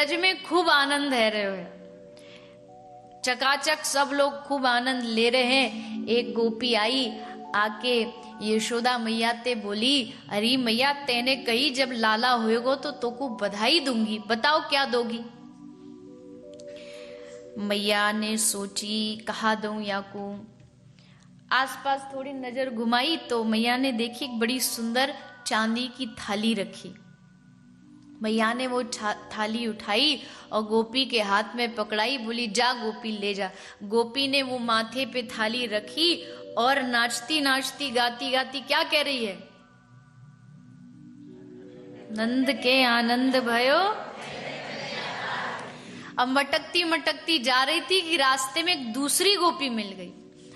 ब्रज में खूब आनंद है रहे हो, चकाचक सब लोग खूब आनंद ले रहे हैं। एक गोपी आई, आके यशोदा मैया ते बोली, अरे मैया तेने कही जब लाला होएगो तो तोको बधाई दूंगी, बताओ क्या दोगी। मैया ने सोची कहा दूं याकू। आसपास थोड़ी नजर घुमाई तो मैया ने देखी एक बड़ी सुंदर चांदी की थाली रखी। मैया ने वो थाली उठाई और गोपी के हाथ में पकड़ाई, बोली जा गोपी ले जा। गोपी ने वो माथे पे थाली रखी और नाचती नाचती गाती गाती क्या कह रही है, नंद के आनंद भयो। अब मटकती मटकती जा रही थी कि रास्ते में एक दूसरी गोपी मिल गई।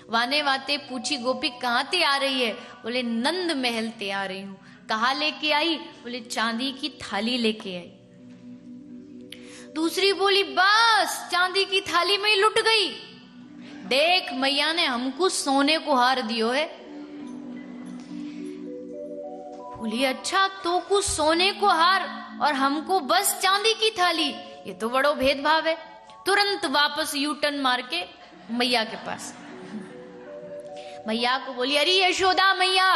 वाने वाते पूछी, गोपी कहाँ ते आ रही है? बोले नंद महल ते आ रही हूं। कहा लेके आई? बोले चांदी की थाली लेके आई। दूसरी बोली बस चांदी की थाली में ही लुट गई। देख मैया ने हमको सोने को हार दियो है। बोली अच्छा तो कुछ सोने को हार और हमको बस चांदी की थाली, ये तो बड़ो भेदभाव है। तुरंत वापस यू टर्न मार के मैया के पास, मैया को बोली अरे यशोदा मैया,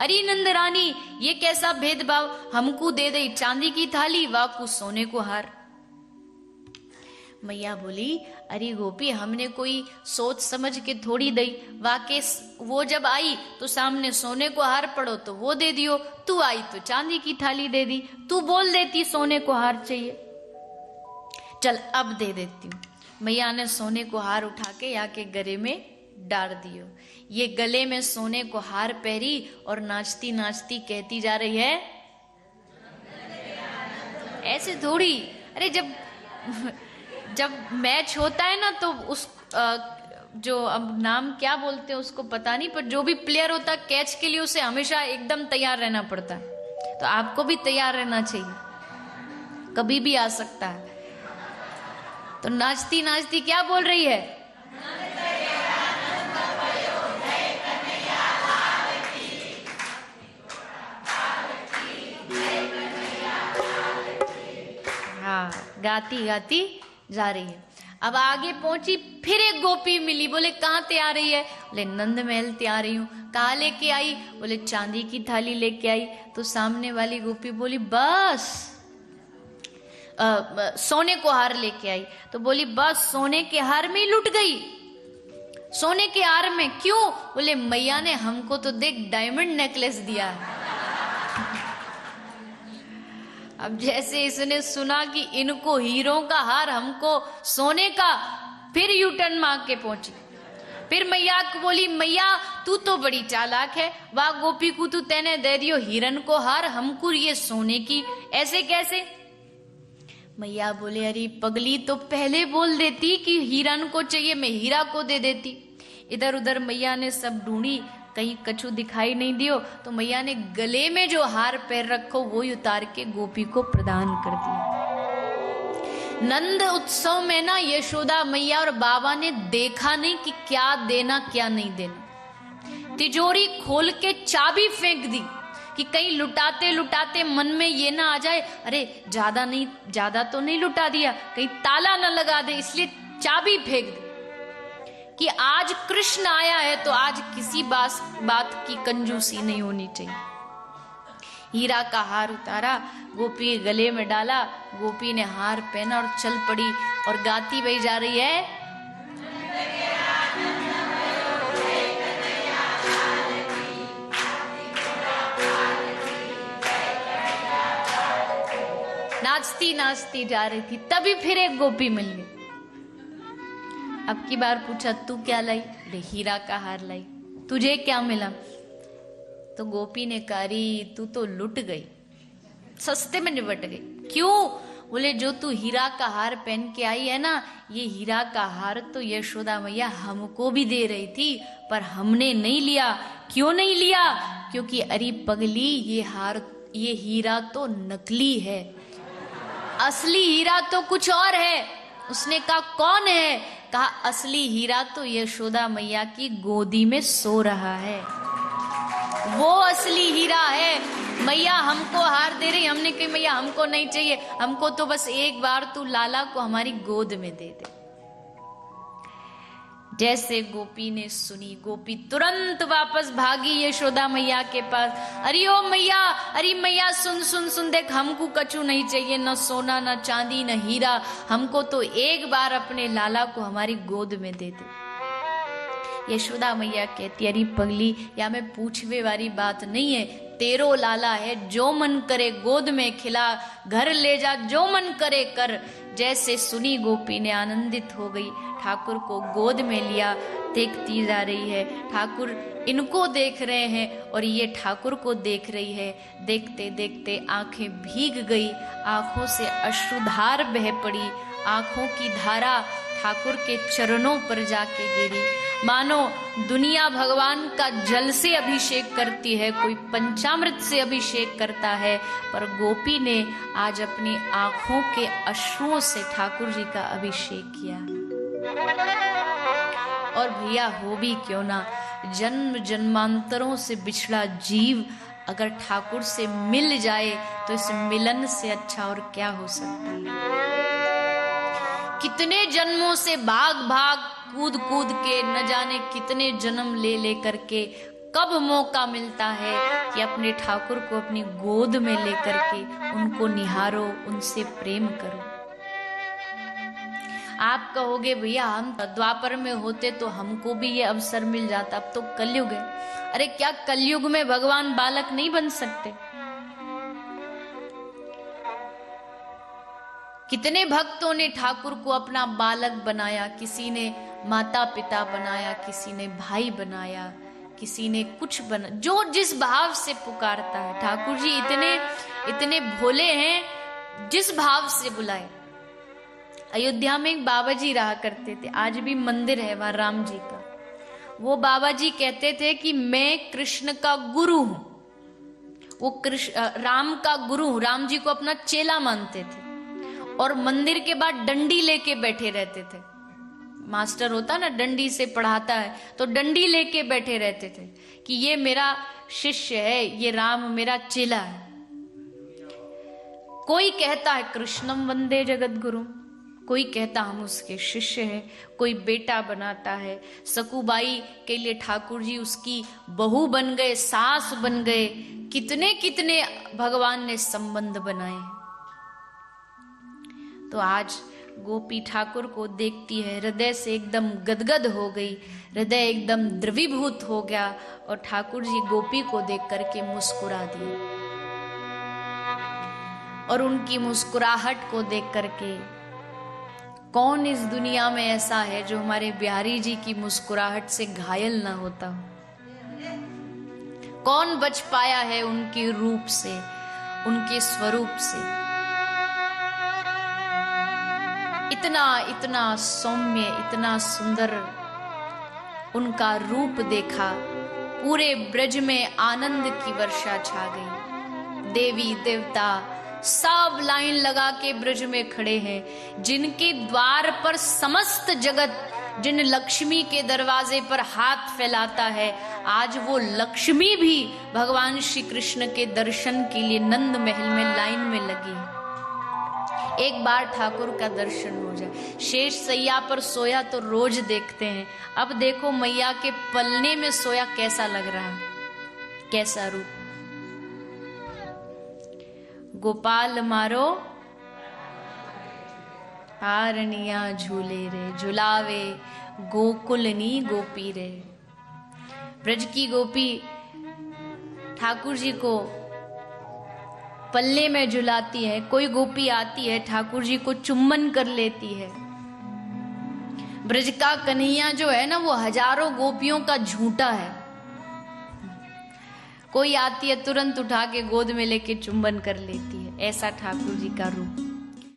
अरे नंद रानी, ये कैसा भेदभाव, हमको दे दे चांदी की थाली, वाकू सोने को हार। मैया बोली अरे गोपी हमने कोई सोच समझ के थोड़ी दई, वाके वो जब आई तो सामने सोने को हार पड़ो तो वो दे दियो, तू आई तो चांदी की थाली दे दी, तू बोल देती सोने को हार चाहिए, चल अब दे देती हूँ। मैया ने सोने को हार उठा के आके गले में डाल दियो। ये गले में सोने को हार पहरी और नाचती नाचती कहती जा रही है, ऐसे थोड़ी, अरे जब मैच होता है ना तो उस जो अब नाम क्या बोलते हैं उसको पता नहीं, पर जो भी प्लेयर होता है कैच के लिए उसे हमेशा एकदम तैयार रहना पड़ता है। तो आपको भी तैयार रहना चाहिए, कभी भी आ सकता है। तो नाचती नाचती क्या बोल रही है, हाँ गाती गाती जा रही है। अब आगे पहुंची, फिर एक गोपी मिली, बोले कहाँ ते आ रही है? बोले नंद महल ते आ रही हूँ। कहाँ लेके आई? बोले चांदी की थाली लेके आई। तो सामने वाली गोपी बोली बस सोने को हार लेके आई। तो बोली बस सोने के हार में ही लुट गई। सोने के हार में क्यों? बोले मैया ने हमको तो देख डायमंड नेकलेस दिया है। अब जैसे इसने सुना कि इनको हीरों का हार, हमको सोने का, फिर यू टर्न मार के पहुंची। फिर मैया को बोली मैया तू तो बड़ी चालाक है, वाह गोपी को तू तेने दे दियो हिरन को हार, हमको ये सोने की, ऐसे कैसे? मैया बोले अरे पगली तो पहले बोल देती कि हिरन को चाहिए, मैं हीरा को दे देती। इधर उधर मैया ने सब ढूंढी, कहीं कछु दिखाई नहीं दियो। तो मैया ने गले में जो हार पैर रखो वो उतार के गोपी को प्रदान कर दिया। नंद उत्सव में ना यशोदा मैया और बाबा ने देखा नहीं कि क्या देना क्या नहीं देना। तिजोरी खोल के चाबी फेंक दी कि कहीं लुटाते लुटाते मन में ये ना आ जाए, अरे ज्यादा तो नहीं लुटा दिया, कहीं ताला ना लगा दे, इसलिए चाबी फेंक दी कि आज कृष्ण आया है तो आज किसी बात की कंजूसी नहीं होनी चाहिए। हीरा का हार उतारा, गोपी गले में डाला, गोपी ने हार पहना और चल पड़ी और गाती बही जा रही है, नाचती नाचती जा रही थी। तभी फिर एक गोपी मिल गई। अब की बार पूछा तू क्या लाई? हीरा का हार लाई। तुझे क्या मिला? तो गोपी ने कहा तू तो लुट गई, सस्ते में निपट गई। क्यों? बोले जो तू हीरा का हार पहन के आई है ना, ये हीरा का हार तो यशोदा मैया हमको भी दे रही थी, पर हमने नहीं लिया। क्यों नहीं लिया? क्योंकि अरे पगली ये हीरा तो नकली है, असली हीरा तो कुछ और है। उसने कहा कौन है? कहा असली हीरा तो यशोदा मैया की गोदी में सो रहा है। वो असली हीरा है। मैया हमको हार दे रही, हमने कही मैया हमको नहीं चाहिए, हमको तो बस एक बार तू लाला को हमारी गोद में दे दे। जैसे गोपी ने सुनी, गोपी तुरंत वापस भागी यशोदा मैया के पास। अरे ओ मैया, अरे मैया सुन सुन सुन, देख हमको कछु नहीं चाहिए, न सोना न चांदी न हीरा, हमको तो एक बार अपने लाला को हमारी गोद में दे दे। यशोदा मैया कहती, अरे पगली, या में पूछवे वाली बात नहीं है, तेरो लाला है, जो मन करे गोद में खिला, घर ले जा, जो मन करे कर। जैसे सुनी गोपी ने आनंदित हो गई, ठाकुर को गोद में लिया, देखती जा रही है। ठाकुर इनको देख रहे हैं और ये ठाकुर को देख रही है। देखते देखते आंखें भीग गई, आंखों से अश्रुधार बह पड़ी, आंखों की धारा ठाकुर के चरणों पर जाके गिरी। मानो दुनिया भगवान का जल से अभिषेक करती है, कोई पंचामृत से अभिषेक करता है, पर गोपी ने आज अपनी आंखों के अश्रुओं से ठाकुर जी का अभिषेक किया। और भैया हो भी क्यों ना, जन्म जन्मांतरों से बिछड़ा जीव अगर ठाकुर से मिल जाए तो इस मिलन से अच्छा और क्या हो सकता है। कितने जन्मों से भाग भाग कूद कूद के, न जाने कितने जन्म ले ले करके कब मौका मिलता है कि अपने ठाकुर को अपनी गोद में लेकर के उनको निहारो, उनसे प्रेम करो। आप कहोगे भैया हम द्वापर में होते तो हमको भी ये अवसर मिल जाता, अब तो कलयुग है। अरे क्या कलयुग में भगवान बालक नहीं बन सकते? कितने भक्तों ने ठाकुर को अपना बालक बनाया, किसी ने माता पिता बनाया, किसी ने भाई बनाया, किसी ने कुछ बना, जो जिस भाव से पुकारता है। ठाकुर जी इतने इतने भोले हैं, जिस भाव से बुलाए। अयोध्या में एक बाबा जी रहा करते थे, आज भी मंदिर है वहां राम जी का। वो बाबा जी कहते थे कि मैं कृष्ण का गुरु हूं, वो कृष्ण राम का गुरु हूं। राम जी को अपना चेला मानते थे और मंदिर के बाद डंडी लेके बैठे रहते थे। मास्टर होता ना डंडी से पढ़ाता है, तो डंडी लेके बैठे रहते थे कि ये मेरा शिष्य है, ये राम मेरा चेला है। कोई कहता है कृष्णम वंदे जगत गुरु, कोई कहता हम उसके शिष्य हैं, कोई बेटा बनाता है। सकुबाई के लिए ठाकुर जी उसकी बहू बन गए, सास बन गए, कितने कितने भगवान ने संबंध बनाए। तो आज गोपी ठाकुर को देखती है, हृदय से एकदम गदगद हो गई, हृदय एकदम द्रवीभूत हो गया और ठाकुर जी गोपी को देख करके मुस्कुरा दिए। और उनकी मुस्कुराहट को देख करके कौन इस दुनिया में ऐसा है जो हमारे बिहारी जी की मुस्कुराहट से घायल ना होता हो? कौन बच पाया है उनके रूप से, उनके स्वरूप से? इतना इतना सौम्य, इतना सुंदर उनका रूप देखा, पूरे ब्रज में आनंद की वर्षा छा गई। देवी देवता सब लाइन लगा के ब्रज में खड़े हैं, जिनके द्वार पर समस्त जगत, जिन लक्ष्मी के दरवाजे पर हाथ फैलाता है, आज वो लक्ष्मी भी भगवान श्री कृष्ण के दर्शन के लिए नंद महल में लाइन में लगी। एक बार ठाकुर का दर्शन हो जाए। शेष सैया पर सोया तो रोज देखते हैं, अब देखो मैया के पलने में सोया कैसा लग रहा, कैसा रूप। गोपाल मारो हारनिया झूले रे, झुलावे गोकुलनी गोपी रे। ब्रज की गोपी ठाकुर जी को पल्ले में झुलाती है। कोई गोपी आती है ठाकुर जी को चुम्बन कर लेती है। ब्रज का कन्हैया जो है ना, वो हजारों गोपियों का झूठा है। कोई आती है तुरंत उठा के गोद में लेके चुम्बन कर लेती है। ऐसा ठाकुर जी का रूप।